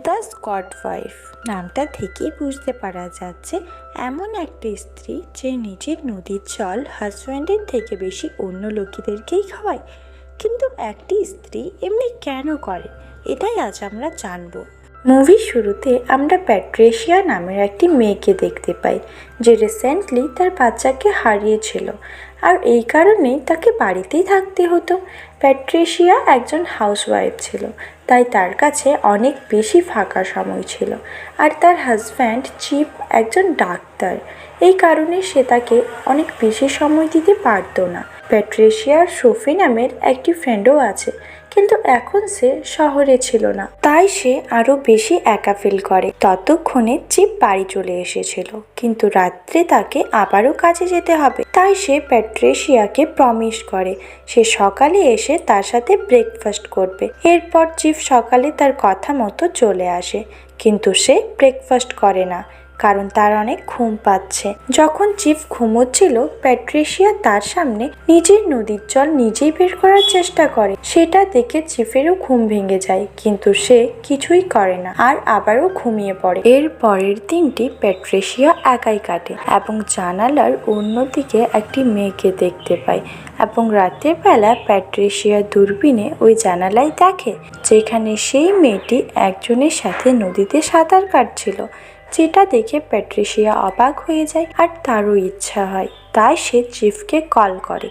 The Scott wife নামটা থেকেই বুঝতে পারা যাচ্ছে এমন একটা স্ত্রী যে নিজের নদীর জল হাজব্যান্ডের থেকে বেশি অন্য লোকেদেরকেই খাওয়ায়। কিন্তু একটি স্ত্রী এমনি কেন করে, এটাই আজ আমরা জানবো। মুভির শুরুতে আমরা প্যাট্রিসিয়া নামের একটি মেয়েকে দেখতে পাই যে রিসেন্টলি তার বাচ্চাকে হারিয়েছিল, আর এই কারণেই তাকে বাড়িতেই থাকতে হতো। প্যাট্রিসিয়া একজন হাউসওয়াইফ ছিল, তাই তার কাছে অনেক বেশি ফাঁকা সময় ছিল। আর তার হাজব্যান্ড চিপ একজন ডাক্তার, এই কারণে সে তাকে অনেক বেশি সময় দিতে পারতো না। প্যাট্রিসিয়ার সোফি নামের একটি ফ্রেন্ডও আছে, কিন্তু এখন সে শহরে ছিল না, তাই সে আরো বেশি একা ফিল করে। ততক্ষণে চিপ বাড়ি চলে এসেছিল, কিন্তু রাত্রে তাকে আবারও কাজে যেতে হবে, তাই সে প্যাট্রিসিয়াকে প্রমিস করে সে সকালে এসে তার সাথে ব্রেকফাস্ট করবে। এরপর চিপ সকালে তার কথা মতো চলে আসে, কিন্তু সে ব্রেকফাস্ট করে না কারণ তার অনেক ঘুম পাচ্ছে। যখন চিফ ঘুমোচ্ছিল, প্যাট্রিসিয়া তার সামনে নিজের নদীর জল নিজেই বের করার চেষ্টা করে। সেটা দেখে চিফেরও ঘুম ভেঙে যায়, কিন্তু সে কিছুই করে না আর আবারও ঘুমিয়ে পড়ে। এর পরের দিনটি প্যাট্রিসিয়া একাই কাটে এবং জানালার অন্যদিকে একটি মেয়েকে দেখতে পায়, এবং রাতের বেলা প্যাট্রিসিয়া দূরবীনে ওই জানালায় দেখে যেখানে সেই মেয়েটি একজনের সাথে নদীতে সাঁতার কাটছিল, যেটা দেখে প্যাট্রিসিয়া অবাক হয়ে যায় আর তারও ইচ্ছা হয়। তাই সে চিফকে কল করে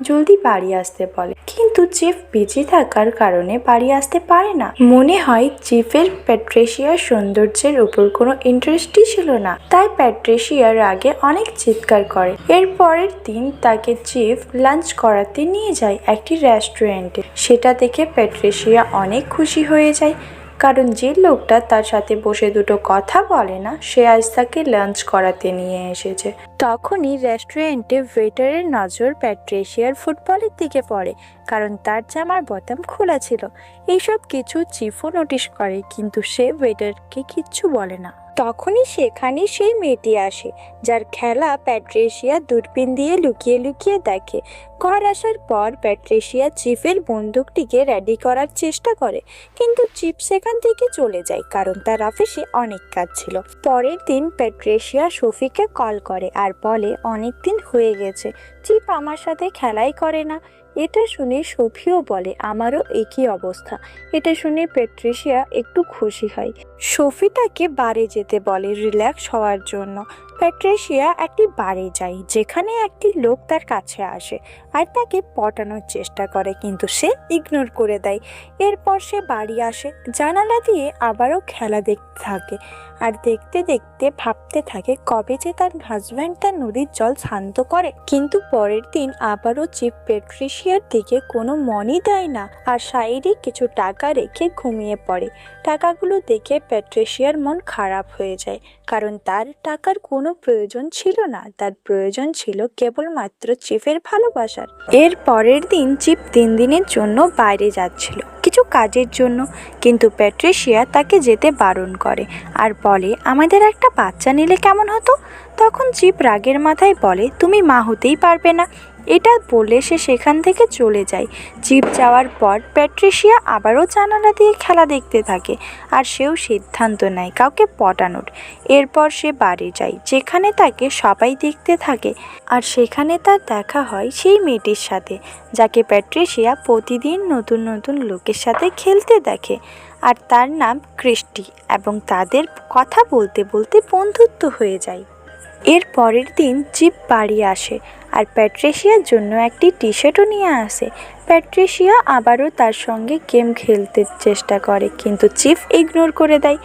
জলদি বাড়ি আসতে বলে, কিন্তু চিফ বিজি থাকার কারণে বাড়ি আসতে পারে না। মনে হয় চিফের প্যাট্রিসিয়ার সৌন্দর্যের উপর কোনো ইন্টারেস্টই ছিল না, তাই প্যাট্রিসিয়ার রাগে অনেক চিৎকার করে। এর পরের দিন তাকে চিফ লাঞ্চ করাতে নিয়ে যায় একটি রেস্টুরেন্টে। সেটা দেখে প্যাট্রিসিয়া অনেক খুশি হয়ে যায়, কারণ যে লোকটা তার সাথে বসে দুটো কথা বলে না, সে আজ তাকে লাঞ্চ করাতে নিয়ে এসেছে। তখনই রেস্টুরেন্টে ওয়েটারের নজর প্যাট্রিসিয়ার ফুটবলের দিকে পড়ে, কারণ তার জামার বোতাম খোলা ছিল। এইসব কিছু চিফও নোটিশ করে, কিন্তু সে ওয়েটারকে কিচ্ছু বলে না। তখনই সেখানে সেই মেয়েটি আসে, যার খেলা প্যাট্রিসিয়া দূরবীন দিয়ে লুকিয়ে লুকিয়ে দেখে। ঘর আসার পর প্যাট্রিসিয়া চিফের বন্দুকটিকে রেডি করার চেষ্টা করে, কিন্তু চিফ সেখান থেকে চলে যায় কারণ তার অফিসে অনেক কাজ ছিল। পরের দিন প্যাট্রিসিয়া সোফিকে কল করে আর বলে অনেক দিন হয়ে গেছে চিফ আমার সাথে খেলাই করে না। এটা শুনে সোফিও বলে আমারও একই অবস্থা। এটা শুনে প্যাট্রিসিয়া একটু খুশি হয়। সোফি তাকে বারে যেতে বলে রিল্যাক্স হওয়ার জন্য। প্যাট্রিসিয়া একটি বারে যায় যেখানে একটি লোক তার কাছে আসে আর তাকে পটানোর চেষ্টা করে, কিন্তু সে ইগনোর করে দেয়। এরপর সে বাড়ি আসে, জানালা দিয়ে আবারও খেলা দেখতে থাকে আর দেখতে দেখতে ভাবতে থাকে কবে যে তার হাজব্যান্ড তার নদীর জল শান্ত করে। কিন্তু পরের দিন আবারও চিফ প্যাট্রিসিয়ার দিকে কোনো মনই দেয় না আর সাইডে কিছু টাকা রেখে ঘুমিয়ে পড়ে। টাকাগুলো দেখে প্যাট্রিসিয়ার মন খারাপ হয়ে যায়, কারণ তার টাকার কোনো প্রয়োজন ছিল না, তার প্রয়োজন ছিল কেবলমাত্র চিফের ভালোবাসার। এর পরের দিন চিফ 3 দিনের জন্য বাইরে যাচ্ছিল কিছু কাজের জন্য, কিন্তু প্যাট্রিসিয়া তাকে যেতে বারণ করে আর বলে আমাদের একটা বাচ্চা নিলে কেমন হতো। তখন চিফ রাগের মাথায় বলে তুমি মা হতেই পারবে না। এটা বলে সে সেখান থেকে চলে যায়। চিফ যাওয়ার পর প্যাট্রিসিয়া আবারও জানালা দিয়ে খেলা দেখতে থাকে আর সেও সিদ্ধান্ত নেয় কাউকে পটানোর। এরপর সে বাড়ি যায় যেখানে তাকে সবাই দেখতে থাকে, আর সেখানে তার দেখা হয় সেই মেয়েটির সাথে যাকে প্যাট্রিসিয়া প্রতিদিন নতুন নতুন লোকের সাথে খেলতে দেখে, আর তার নাম ক্রিস্টি, এবং তাদের কথা বলতে বলতে বন্ধুত্ব হয়ে যায়। এর পরের দিন চিফ বাড়ি আসে আর প্যাট্রিসিয়ার জন্য একটি টি শার্টও নিয়ে আসে। প্যাট্রিসিয়া আবারও তার সঙ্গে গেম খেলতে চেষ্টা করে, কিন্তু চিফ ইগনোর করে দেয়।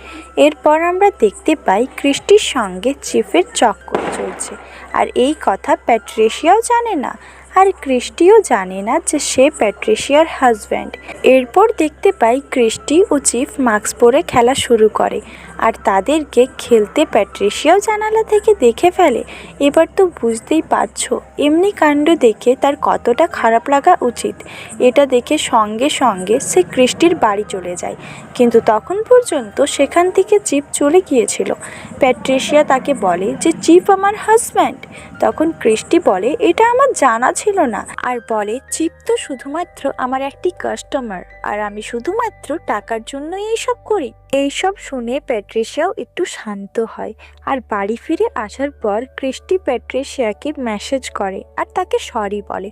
এরপর আমরা দেখতে পাই ক্রিস্টির সঙ্গে চিফের চক্কর চলছে, আর এই কথা প্যাট্রিসিয়াও জানে না, আর ক্রিস্টিও জানে না যে সে প্যাট্রিসিয়ার হাজব্যান্ড। এরপর দেখতে পাই ক্রিস্টি ও চিফ মাস্ক পরে খেলা শুরু করে, আর তাদেরকে খেলতে প্যাট্রিসিয়াও জানালা থেকে দেখে ফেলে। এবার তো বুঝতেই পারছো এমনি কাণ্ড দেখে তার কতটা খারাপ লাগা উচিত। এটা দেখে সঙ্গে সঙ্গে সে ক্রিস্টির বাড়ি চলে যায়, কিন্তু তখন পর্যন্ত সেখান থেকে চিফ চলে গিয়েছিল। প্যাট্রিসিয়া তাকে বলে যে চিফ আমার হাজব্যান্ড। তখন ক্রিস্টি বলে এটা আমার জানা ছিল ছিল না, আর বলে চিপ তো শুধুমাত্র আমার একটি কাস্টমার, আর আমি শুধুমাত্র টাকার জন্যই এইসব করি। এইসব শুনে প্যাট্রিশিয়াও একটু শান্ত হয়। আর বাড়ি ফিরে আসার পর ক্রিস্টি প্যাট্রিশিয়াকে মেসেজ করে আর তাকে সরি বলে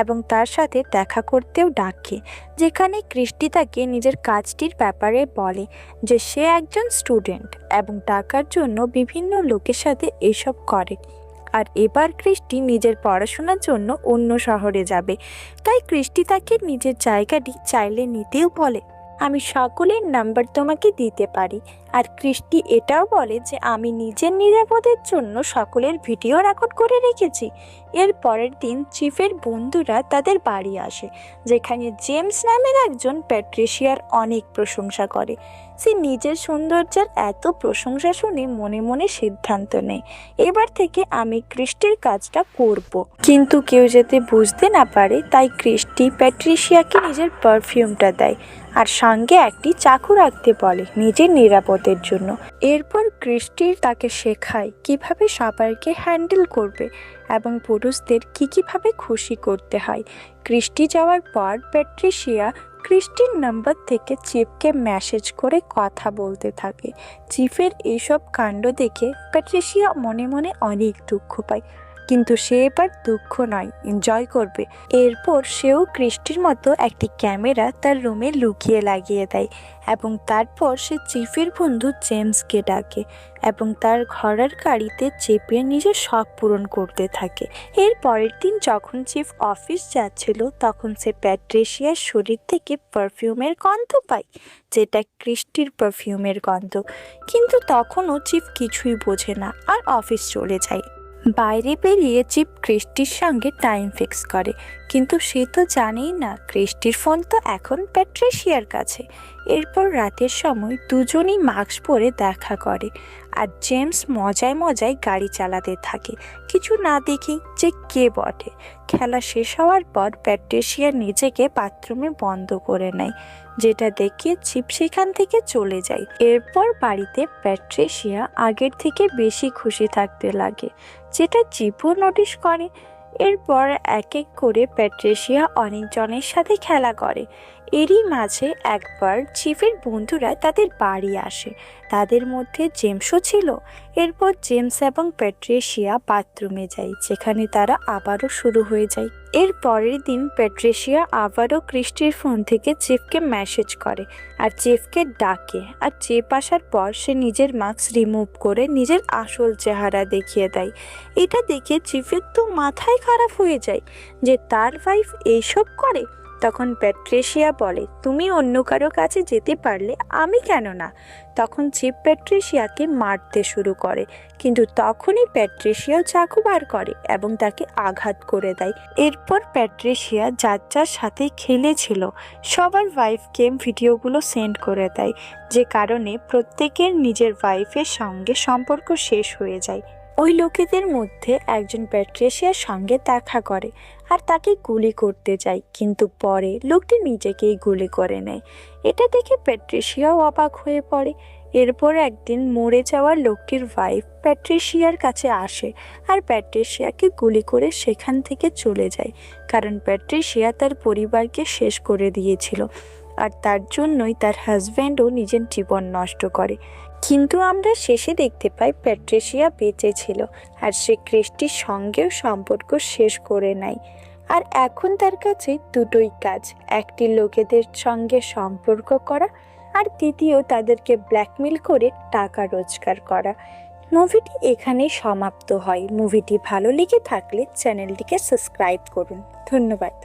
এবং তার সাথে দেখা করতেও ডাকে, যেখানে ক্রিস্টি তাকে নিজের কাজটির ব্যাপারে বলে যে সে একজন স্টুডেন্ট এবং টাকার জন্য বিভিন্ন লোকের সাথে এসব করে। আর এবার ক্রিস্টি নিজের পড়াশোনার জন্য অন্য শহরে যাবে, তাই ক্রিস্টি তাকে নিজের জায়গাটি চাইলে নিতেও বলে। আমি সকলের নাম্বার তোমাকে দিতে পারি। আর ক্রিস্টি এটাও বলে যে আমি নিজের নিরাপদের জন্য সকলের ভিডিও রেকর্ড করে রেখেছি। এর পরের দিন চিফের বন্ধুরা তাদের বাড়ি আসে, যেখানে জেমস নামের একজন প্যাট্রিশিয়ার অনেক প্রশংসা করে। সে নিজের সৌন্দর্যের এত প্রশংসা শুনে মনে মনে সিদ্ধান্ত নেয়, এবার থেকে আমি ক্রিস্টির কাজটা করব। কিন্তু কেউ যাতে বুঝতে না পারে তাই ক্রিস্টি প্যাট্রিশিয়াকে নিজের পারফিউমটা দেয় আর সঙ্গে একটি চাকু রাখতে বলে নিজের নিরাপদের জন্য। এরপর ক্রিস্টির তাকে শেখায় কিভাবে সবাইকে হ্যান্ডেল করবে এবং পুরুষদের কীভাবে খুশি করতে হয়। ক্রিস্টি যাওয়ার পর প্যাট্রিশিয়া ক্রিস্টির নাম্বার থেকে চিফকে মেসেজ করে কথা বলতে থাকে। চিফের এইসব কাণ্ড দেখে প্যাট্রিশিয়া মনে মনে অনেক দুঃখ পায়, কিন্তু সে এবার দুঃখ নয়, এনজয় করবে। এরপর সেও ক্রিস্টির মতো একটি ক্যামেরা তার রুমে লুকিয়ে লাগিয়ে দেয় এবং তারপর সে চিফের বন্ধু জেমসকে ডাকে এবং তার ঘরের গাড়িতে চেপে নিজের শখ পূরণ করতে থাকে। এর পরের দিন যখন চিফ অফিস যাচ্ছিল তখন সে প্যাট্রিশিয়ার শরীর থেকে পারফিউমের গন্ধ পায়, যেটা ক্রিস্টির পারফিউমের গন্ধ। কিন্তু তখনও চিফ কিছুই বোঝে না আর অফিস চলে যায়। বাইরে বেরিয়ে চিফ ক্রিস্টির সঙ্গে টাইম ফিক্স করে, কিন্তু সে তো জানেই না ক্রিস্টির ফোন তো এখন প্যাট্রিশিয়ার কাছে। এরপর রাতের সময় দুজনই মাস্ক পরে দেখা করে আর জেমস মজায় মজায় গাড়ি চালাতে থাকে, কিছু না দেখি যে কে বটে। খেলা শেষ হওয়ার পর প্যাট্রিশিয়া নিজেকে বাথরুমে বন্ধ করে নেয়, যেটা দেখে চিপ সেখান থেকে চলে যায়। এরপর বাড়িতে প্যাট্রিশিয়া আগের থেকে বেশি খুশি থাকতে লাগে, যেটা চিপও নোটিশ করে। এরপর এক এক করে প্যাট্রিশিয়া অনেকজনের সাথে খেলা করে। এরই মাঝে একবার চিফের বন্ধুরা তাদের বাড়ি আসে, তাদের মধ্যে জেমসও ছিল। এরপর জেমস এবং প্যাট্রিশিয়া বাথরুমে যায়, যেখানে তারা আবারও শুরু হয়ে যায়। এর পরের দিন প্যাট্রিশিয়া আবারও ক্রিস্টির ফোন থেকে চিফকে মেসেজ করে আর চিফকে ডাকে, আর চিফ আসার পর সে নিজের মাস্ক রিমুভ করে নিজের আসল চেহারা দেখিয়ে দেয়। এটা দেখে চিফের তো মাথায় খারাপ হয়ে যায় যে তার ওয়াইফ এইসব করে। তখন প্যাট্রিশিয়া বলে, তুমি অন্য কারো কাছে যেতে পারলে আমি কেন না। তখন চিফ প্যাট্রিশিয়াকে মারতে শুরু করে, কিন্তু তখনই প্যাট্রিশিয়াও চাকু বার করে এবং তাকে আঘাত করে দেয়। এরপর প্যাট্রিশিয়া যার যার সাথে খেলেছিল সবার ওয়াইফকে ভিডিওগুলো সেন্ড করে দেয়, যে কারণে প্রত্যেকের নিজের ওয়াইফের সঙ্গে সম্পর্ক শেষ হয়ে যায়। ওই লোকেদের মধ্যে একজন প্যাট্রিশিয়ার সঙ্গে দেখা করে আর তাকে গুলি করতে যায়, কিন্তু পরে লোকটি নিজেকেই গুলি করে নেয়। এটা দেখে প্যাট্রিশিয়াও অবাক হয়ে পড়ে। এরপর একদিন মরে যাওয়ার লোকটির ওয়াইফ প্যাট্রিশিয়ার কাছে আসে আর প্যাট্রিশিয়াকে গুলি করে সেখান থেকে চলে যায়, কারণ প্যাট্রিশিয়া তার পরিবারকে শেষ করে দিয়েছিল আর তার জন্যই তার হাজব্যান্ডও নিজের জীবন নষ্ট করে। কিন্তু আমরা শেষে দেখতে পাই প্যাট্রিশিয়া বেঁচে ছিল আর সে ক্রিস্টির সঙ্গেও সম্পর্ক শেষ করে নেয়। আর এখন তার কাছে দুটোই কাজ, একটি লোকেদের সঙ্গে সম্পর্ক করা আর দ্বিতীয় তাদেরকে ব্ল্যাকমেল করে টাকা রোজগার করা। মুভিটি এখানেই সমাপ্ত হয়। মুভিটি ভালো লেগে থাকলে চ্যানেলটিকে সাবস্ক্রাইব করুন। ধন্যবাদ।